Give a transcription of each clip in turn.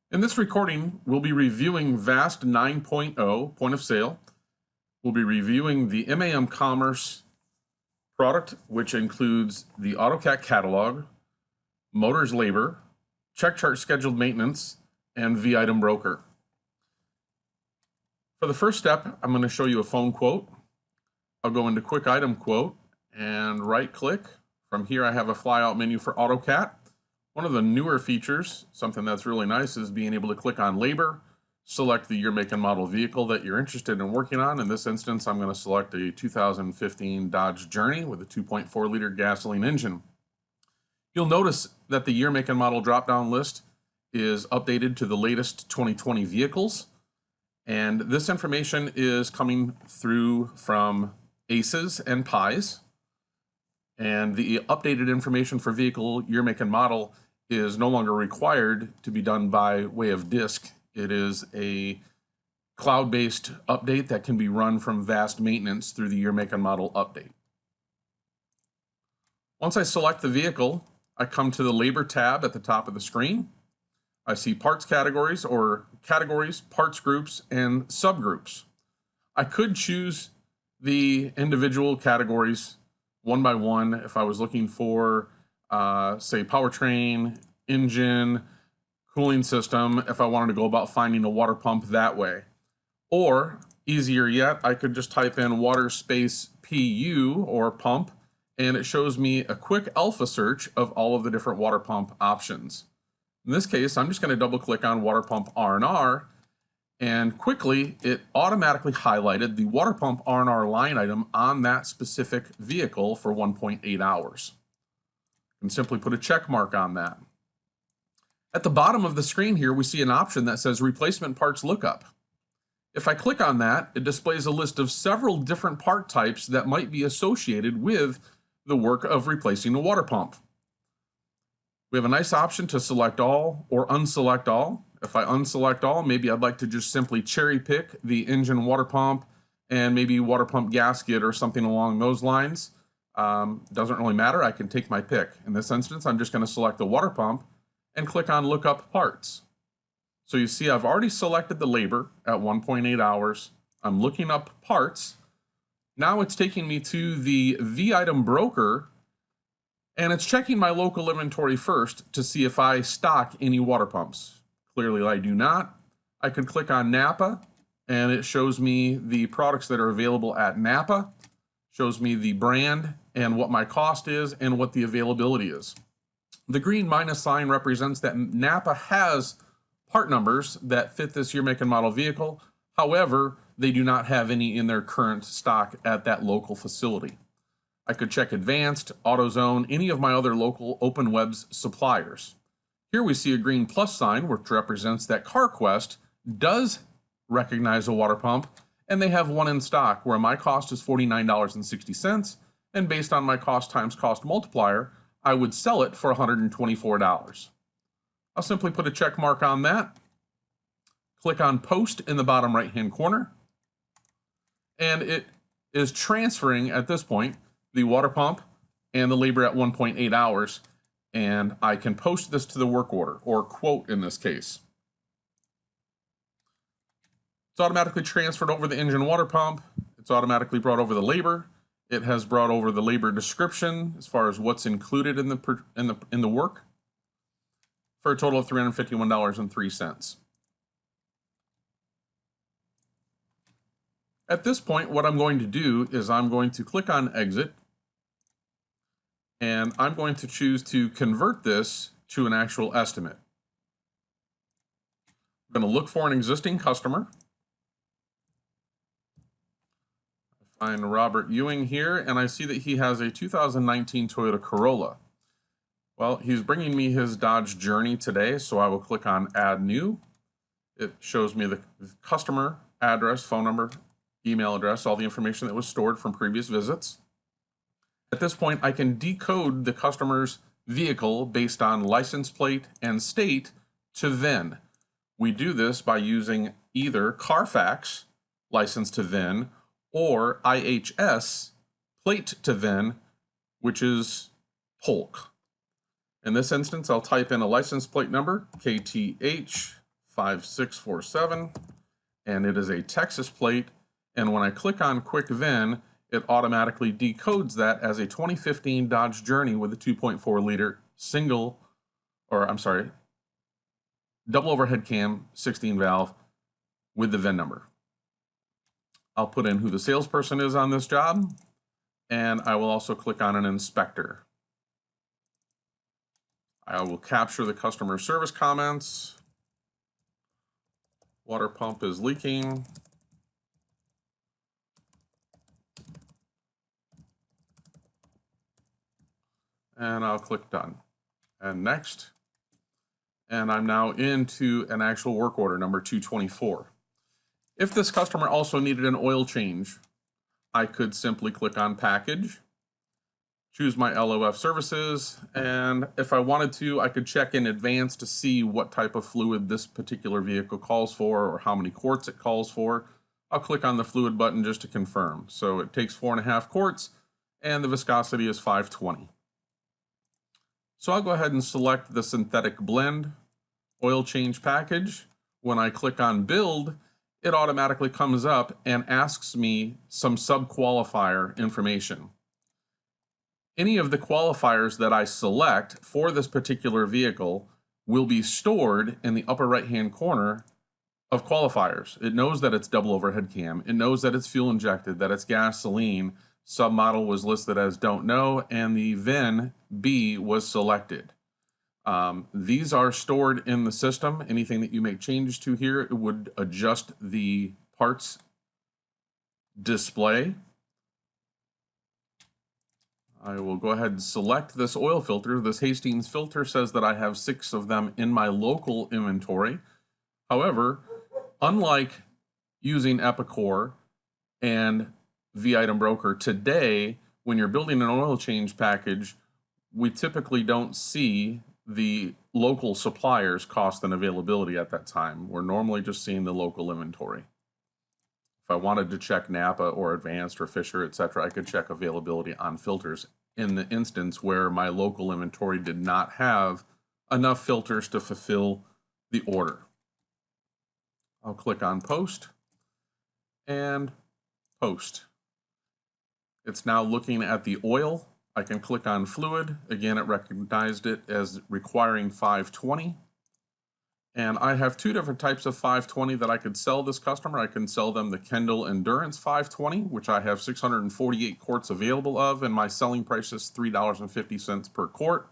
In this recording, we'll be reviewing VAST 9.0, point of sale. We'll be reviewing the MAM Commerce product, which includes the AutoCAT catalog, Motors Labor, Check Chart Scheduled Maintenance, and V-Item Broker. For the first step, I'm going to show you a phone quote. I'll go into Quick Item Quote and right-click. From here, I have a flyout menu for AutoCAT. One of the newer features, something that's really nice, is being able to click on Labor, select the year, make, and model vehicle that you're interested in working on. In this instance, I'm going to select a 2015 Dodge Journey with a 2.4-liter gasoline engine. You'll notice that the year, make, and model drop-down list is updated to the latest 2020 vehicles. And this information is coming through from ACES and PIEs. And the updated information for vehicle, year, make, and model is no longer required to be done by way of disk. It is a cloud-based update that can be run from VAST Maintenance through the year, make, and model update. Once I select the vehicle, I come to the Labor tab at the top of the screen. I see parts categories, or categories, parts groups, and subgroups. I could choose the individual categories one by one if I was looking for say powertrain, engine, cooling system, if I wanted to go about finding a water pump that way. Or, easier yet, I could just type in water space PU or pump, and it shows me a quick alpha search of all of the different water pump options. In this case, I'm just going to double click on water pump R&R, and quickly it automatically highlighted the water pump R&R line item on that specific vehicle for 1.8 hours. And simply put a check mark on that. At the bottom of the screen here, we see an option that says replacement parts lookup. If I click on that, it displays a list of several different part types that might be associated with the work of replacing a water pump. We have a nice option to select all or unselect all. If I unselect all, maybe I'd like to just simply cherry pick the engine, water pump, and maybe water pump gasket or something along those lines. Doesn't really matter, I can take my pick. In this instance, I'm just going to select the water pump and click on Look Up Parts. So you see I've already selected the labor at 1.8 hours. I'm looking up parts. Now it's taking me to the V-Item Broker, and it's checking my local inventory first to see if I stock any water pumps. Clearly I do not. I can click on Napa, and it shows me the products that are available at Napa, shows me the brand and what my cost is and what the availability is. The green minus sign represents that Napa has part numbers that fit this year, make, and model vehicle. However, they do not have any in their current stock at that local facility. I could check Advanced, AutoZone, any of my other local OpenWebs suppliers. Here we see a green plus sign, which represents that CarQuest does recognize a water pump, and they have one in stock where my cost is $49.60, and based on my cost times cost multiplier, I would sell it for $124. I'll simply put a check mark on that, click on Post in the bottom right-hand corner, and it is transferring at this point the water pump and the labor at 1.8 hours, and I can post this to the work order, or quote in this case. It's automatically transferred over the engine, water pump. It's automatically brought over the labor. It has brought over the labor description as far as what's included in the work, for a total of $351.03. At this point, what I'm going to do is I'm going to click on Exit, and I'm going to choose to convert this to an actual estimate. I'm going to look for an existing customer. Find Robert Ewing here, and I see that he has a 2019 Toyota Corolla. Well, he's bringing me his Dodge Journey today, so I will click on Add New. It shows me the customer, address, phone number, email address, all the information that was stored from previous visits. At this point, I can decode the customer's vehicle based on license plate and state to VIN. We do this by using either Carfax, license to VIN, or IHS, plate to VIN, which is Polk. In this instance, I'll type in a license plate number, KTH 5647, and it is a Texas plate. And when I click on Quick VIN, it automatically decodes that as a 2015 Dodge Journey with a 2.4 liter double overhead cam 16 valve with the VIN number. I'll put in who the salesperson is on this job, and I will also click on an inspector. I will capture the customer service comments. Water pump is leaking. And I'll click done. And next. And I'm now into an actual work order, number 224. If this customer also needed an oil change, I could simply click on package, choose my LOF services, and if I wanted to, I could check in advance to see what type of fluid this particular vehicle calls for or how many quarts it calls for. I'll click on the fluid button just to confirm. So it takes 4.5 quarts and the viscosity is 520. So I'll go ahead and select the synthetic blend oil change package. When I click on build, it automatically comes up and asks me some sub-qualifier information. Any of the qualifiers that I select for this particular vehicle will be stored in the upper right-hand corner of qualifiers. It knows that it's double overhead cam. It knows that it's fuel injected, that it's gasoline. Submodel was listed as don't know, and the VIN B was selected. These are stored in the system. Anything that you make changes to here, it would adjust the parts display. I will go ahead and select this oil filter. This Hastings filter says that I have 6 of them in my local inventory. However, unlike using Epicor and V-Item Broker today, when you're building an oil change package, we typically don't see the local suppliers' cost and availability at that time. We're normally just seeing the local inventory. If I wanted to check Napa or Advanced or Fisher, etc., I could check availability on filters in the instance where my local inventory did not have enough filters to fulfill the order. I'll click on post and post. It's now looking at the oil. I can click on fluid. Again, it recognized it as requiring 520. And I have 2 different types of 520 that I could sell this customer. I can sell them the Kendall Endurance 520, which I have 648 quarts available of, and my selling price is $3.50 per quart.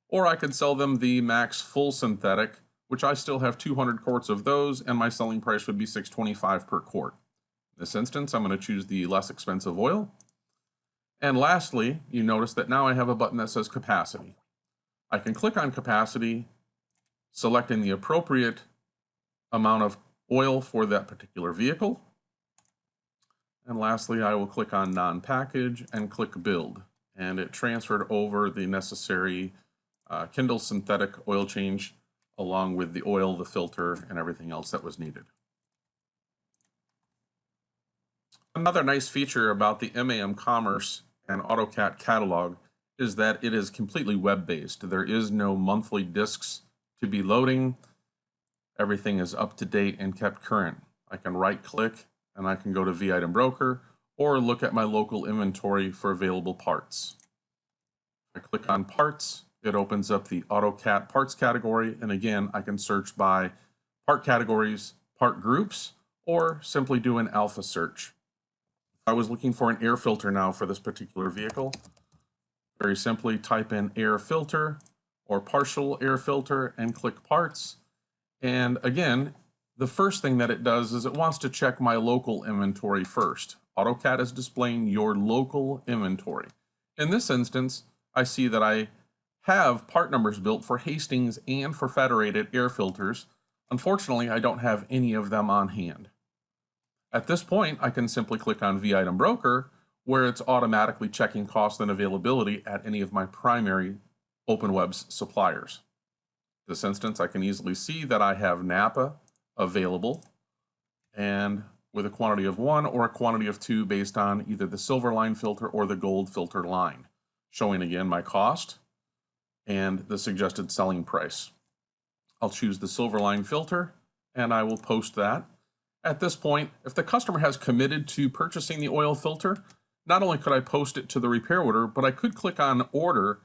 Or I could sell them the Max Full Synthetic, which I still have 200 quarts of those, and my selling price would be $6.25 per quart. In this instance, I'm going to choose the less expensive oil. And lastly, you notice that now I have a button that says capacity. I can click on capacity, selecting the appropriate amount of oil for that particular vehicle. And lastly, I will click on non-package and click build. And it transferred over the necessary Kendall synthetic oil change along with the oil, the filter, and everything else that was needed. Another nice feature about the MAM Commerce and AutoCAT catalog is that it is completely web-based. There is no monthly discs to be loading. Everything is up to date and kept current. I can right-click and I can go to V-Item Broker or look at my local inventory for available parts. I click on parts, it opens up the AutoCAT parts category, and again, I can search by part categories, part groups, or simply do an alpha search. I was looking for an air filter now for this particular vehicle. Very simply type in air filter or partial air filter and click parts. And again, the first thing that it does is it wants to check my local inventory first. AutoCAT is displaying your local inventory. In this instance, I see that I have part numbers built for Hastings and for Federated air filters. Unfortunately, I don't have any of them on hand. At this point, I can simply click on V-Item Broker, where it's automatically checking cost and availability at any of my primary OpenWebs suppliers. In this instance, I can easily see that I have Napa available, and with a quantity of 1 or a quantity of 2 based on either the silver line filter or the gold filter line, showing again my cost and the suggested selling price. I'll choose the silver line filter and I will post that. At this point, if the customer has committed to purchasing the oil filter, not only could I post it to the repair order, but I could click on order,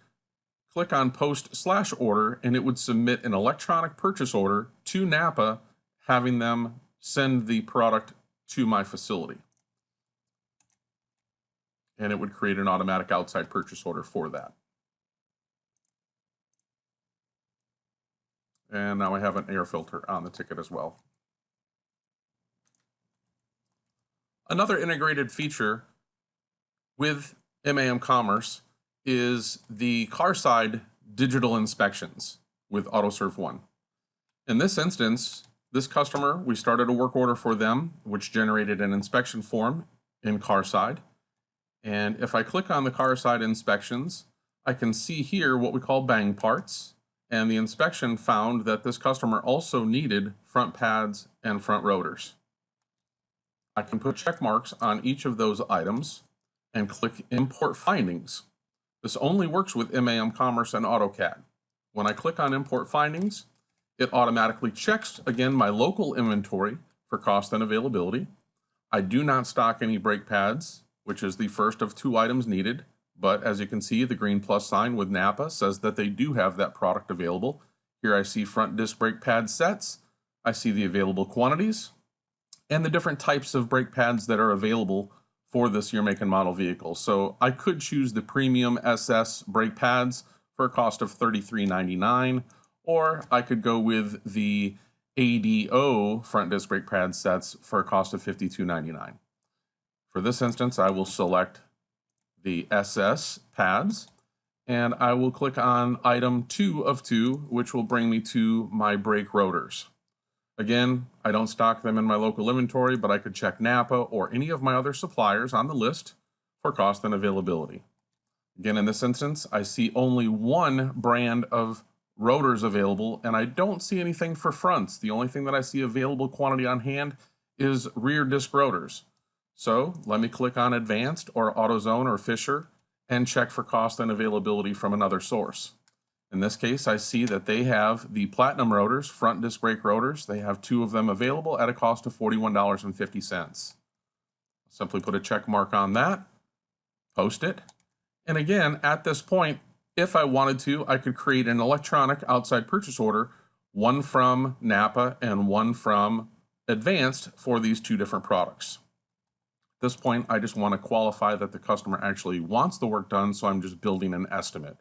click on post/order, and it would submit an electronic purchase order to Napa, having them send the product to my facility. And it would create an automatic outside purchase order for that. And now I have an air filter on the ticket as well. Another integrated feature with MAM Commerce is the car side digital inspections with AutoServe One. In this instance, this customer, we started a work order for them, which generated an inspection form in car side. And if I click on the car side inspections, I can see here what we call bang parts. And the inspection found that this customer also needed front pads and front rotors. I can put check marks on each of those items and click import findings. This only works with MAM Commerce and AutoCAD. When I click on import findings, it automatically checks again my local inventory for cost and availability. I do not stock any brake pads, which is the first of 2 items needed. But as you can see, the green plus sign with Napa says that they do have that product available. Here I see front disc brake pad sets. I see the available quantities and the different types of brake pads that are available for this year, make, and model vehicle. So I could choose the premium SS brake pads for a cost of $33.99, or I could go with the ADO front disc brake pad sets for a cost of $52.99. For this instance, I will select the SS pads, and I will click on item 2 of 2, which will bring me to my brake rotors. Again, I don't stock them in my local inventory, but I could check Napa or any of my other suppliers on the list for cost and availability. Again, in this instance, I see only 1 brand of rotors available, and I don't see anything for fronts. The only thing that I see available quantity on hand is rear disc rotors. So let me click on Advanced or AutoZone or Fisher and check for cost and availability from another source. In this case, I see that they have the Platinum rotors, front disc brake rotors. They have 2 of them available at a cost of $41.50. Simply put a check mark on that, post it. And again, at this point, if I wanted to, I could create an electronic outside purchase order, one from Napa and one from Advanced for these 2 different products. At this point, I just want to qualify that the customer actually wants the work done, so I'm just building an estimate.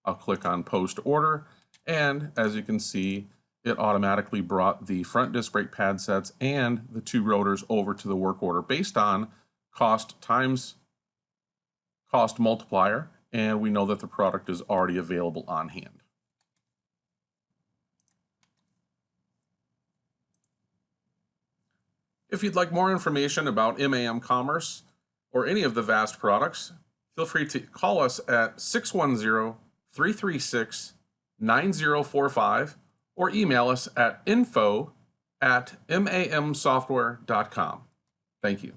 I'll click on post order, and as you can see, it automatically brought the front disc brake pad sets and the 2 rotors over to the work order based on cost times cost multiplier, and we know that the product is already available on hand. If you'd like more information about MAM Commerce or any of the VAST products, feel free to call us at 610-336-9045 or email us at info@mamsoftware.com. Thank you.